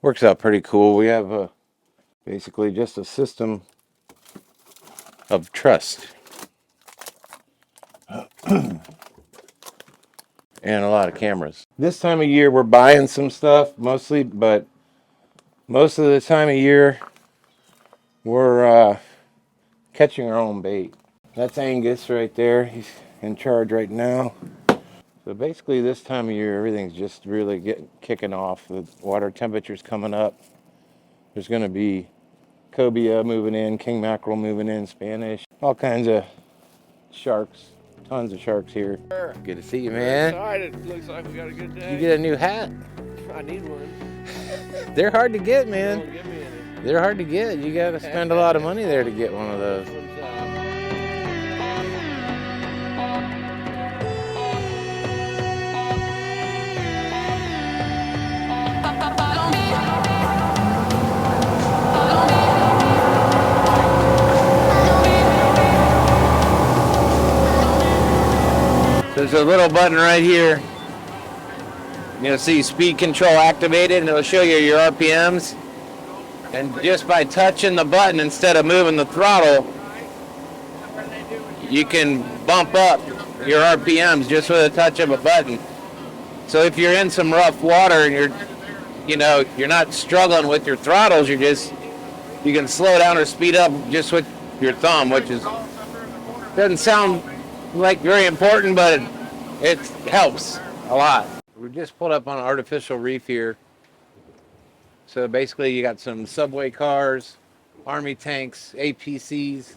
Works out pretty cool. We have basically just a system of trust and a lot of cameras. This time of year we're buying some stuff mostly, but most of the time of year we're catching our own bait. That's Angus right there. He's in charge right now. So basically this time of year everything's just really kicking off. The water temperature's coming up. There's going to be cobia moving in, king mackerel moving in, Spanish, all kinds of sharks. Tons of sharks here. Good to see you, man. Excited. Looks like we got a good day. You get a new hat? I need one. They're hard to get, man. Don't give me any. They're hard to get. You got to spend a lot of money there to get one of those. There's a little button right here. You'll see speed control activated, and it'll show you your RPMs. And just by touching the button instead of moving the throttle, you can bump up your RPMs just with a touch of a button. So if you're in some rough water and you're not struggling with your throttles, you can slow down or speed up just with your thumb, which doesn't sound like very important, but it helps a lot. We just pulled up on an artificial reef here. So basically you got some subway cars, army tanks, APCs,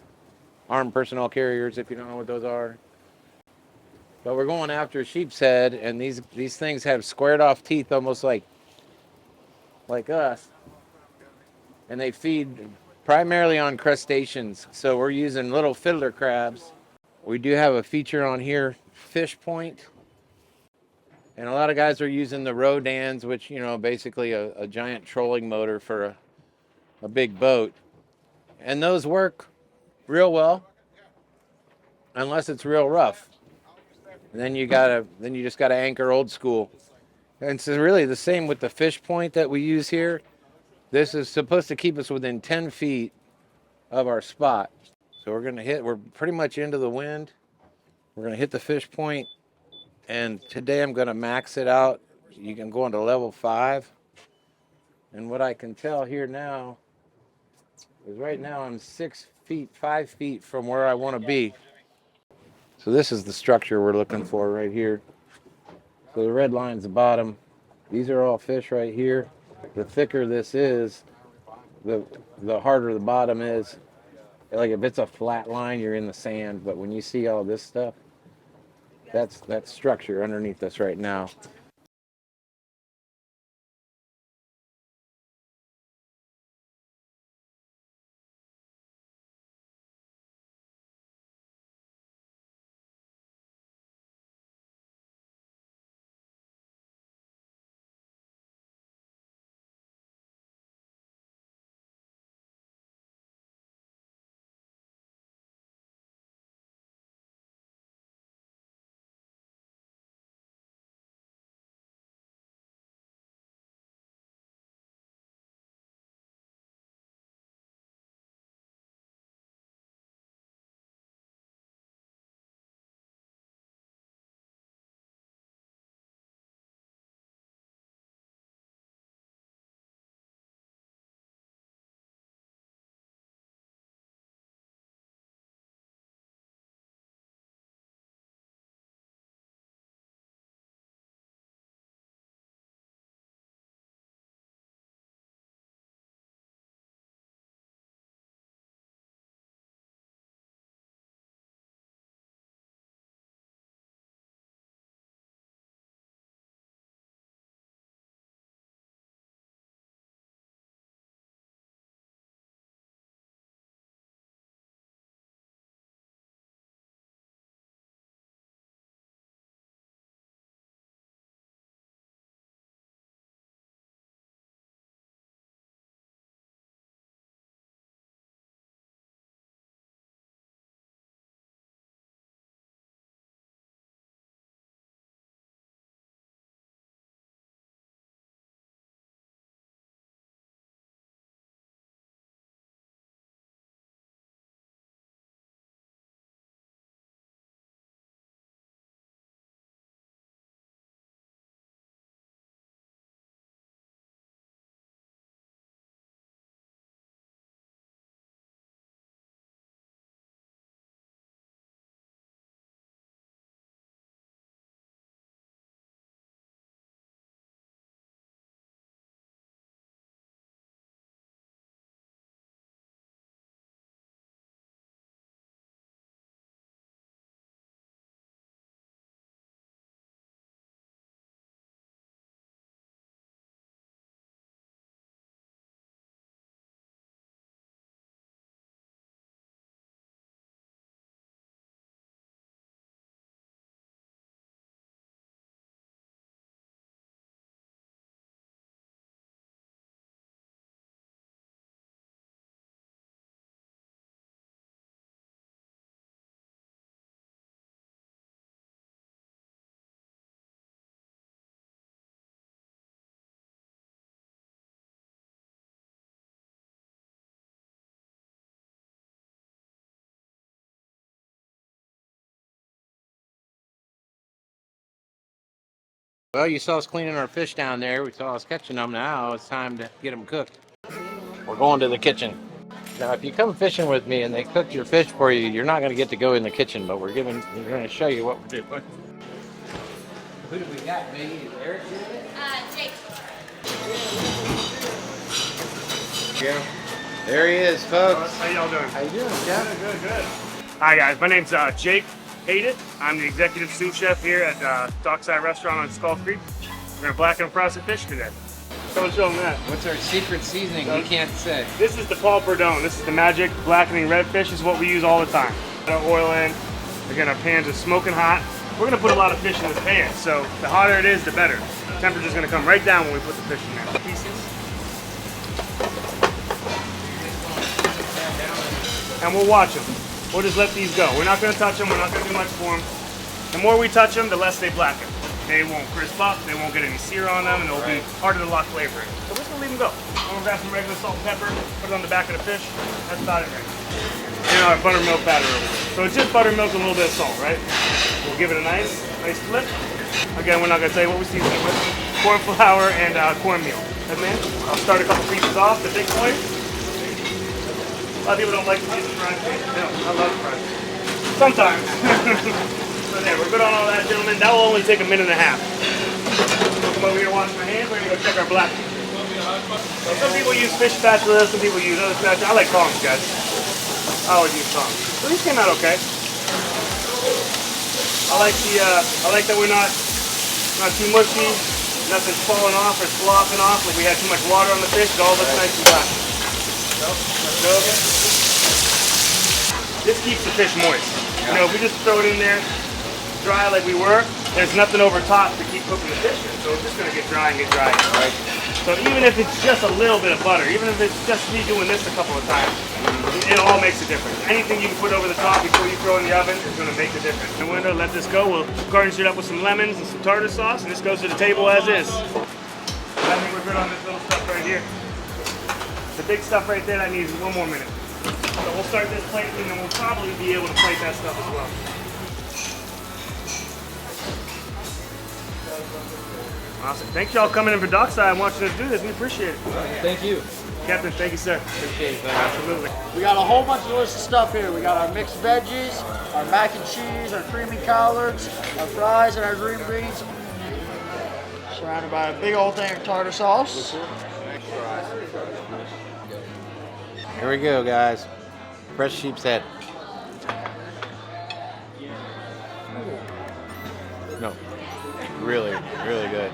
armed personnel carriers, if you don't know what those are. But we're going after a sheep's head, and these things have squared off teeth almost like us. And they feed primarily on crustaceans. So we're using little fiddler crabs. We do have a feature on here, fish point. And a lot of guys are using the Rodans, which, basically a giant trolling motor for a big boat. And those work real well, unless it's real rough. And then you just gotta anchor old school. And it's really the same with the fish point that we use here. This is supposed to keep us within 10 feet of our spot. So we're pretty much into the wind. We're gonna hit the fish point. And today I'm gonna max it out. You can go into level 5. And what I can tell here now is right now I'm 5 feet from where I wanna be. So this is the structure we're looking for right here. So the red line's the bottom. These are all fish right here. The thicker this is, the harder the bottom is. Like if it's a flat line, you're in the sand. But when you see all this stuff, that's structure underneath us right now. Well, you saw us cleaning our fish down there. We saw us catching them. Now it's time to get them cooked. We're going to the kitchen. Now, if you come fishing with me and they cook your fish for you, you're not going to get to go in the kitchen, but we're going to show you what we're doing. Who do we got, baby? Is Eric doing it? Jake. Yeah. There he is, folks. How y'all doing? How you doing, Jeff? Good. Hi guys, my name's Jake Hayden. I'm the executive sous chef here at Dockside Restaurant on Skull Creek. We're gonna blacken and process fish today. Don't show them that. What's our secret seasoning? We can't say. This is the Paul Bourdon. This is the magic blackening redfish. Is what we use all the time. Got our oil in. Again, our pans are smoking hot. We're gonna put a lot of fish in this pan, so the hotter it is, the better. The temperature's gonna come right down when we put the fish in there. Pieces. And we'll watch them. We'll just let these go. We're not gonna touch them. We're not gonna do much for them. The more we touch them, the less they blacken. They won't crisp up. They won't get any sear on them, and they'll be harder to lock flavor in. So we're just gonna leave them go. I'm gonna grab some regular salt and pepper, put it on the back of the fish. That's about it right now. And our buttermilk batter over there. So it's just buttermilk and a little bit of salt, right? We'll give it a nice flip. Again, we're not gonna tell you what we season it with. Corn flour and cornmeal. And then I'll start a couple pieces off, the big boy. A lot of people don't like to use the fried fish. No, I love fried fish. Sometimes. So there, we're good on all that, gentlemen. That will only take a minute and a half. So come over here, wash my hands. We're gonna go check our black. So some people use fish spatulas, some people use other spatulas. I like tongs, guys. I always use tongs. So these came out okay. I like that we're not too mushy. Nothing's falling off or slopping off. Like we had too much water on the fish. It all looks nice and black. Let's go again. This keeps the fish moist. You know, if we just throw it in there dry like we were, there's nothing over top to keep cooking the fish in. So it's just gonna get dry and get dry. Right? So even if it's just a little bit of butter, even if it's just me doing this a couple of times, it all makes a difference. Anything you can put over the top before you throw it in the oven is gonna make a difference. And we're gonna let this go. We'll garnish it up with some lemons and some tartar sauce, and this goes to the table as is. I think we're good on this little stuff right here. The big stuff right there, that needs 1 more minute. So we'll start this plating, and then we'll probably be able to plate that stuff as well. Awesome. Thank y'all coming in for Dockside and watching us do this. We appreciate it. Thank you. Captain, thank you, sir. Appreciate it. Absolutely. We got a whole bunch of delicious stuff here. We got our mixed veggies, our mac and cheese, our creamy collards, our fries, and our green beans. Surrounded by a big old thing of tartar sauce. Here we go, guys. Fresh sheep's head. No, really, really good.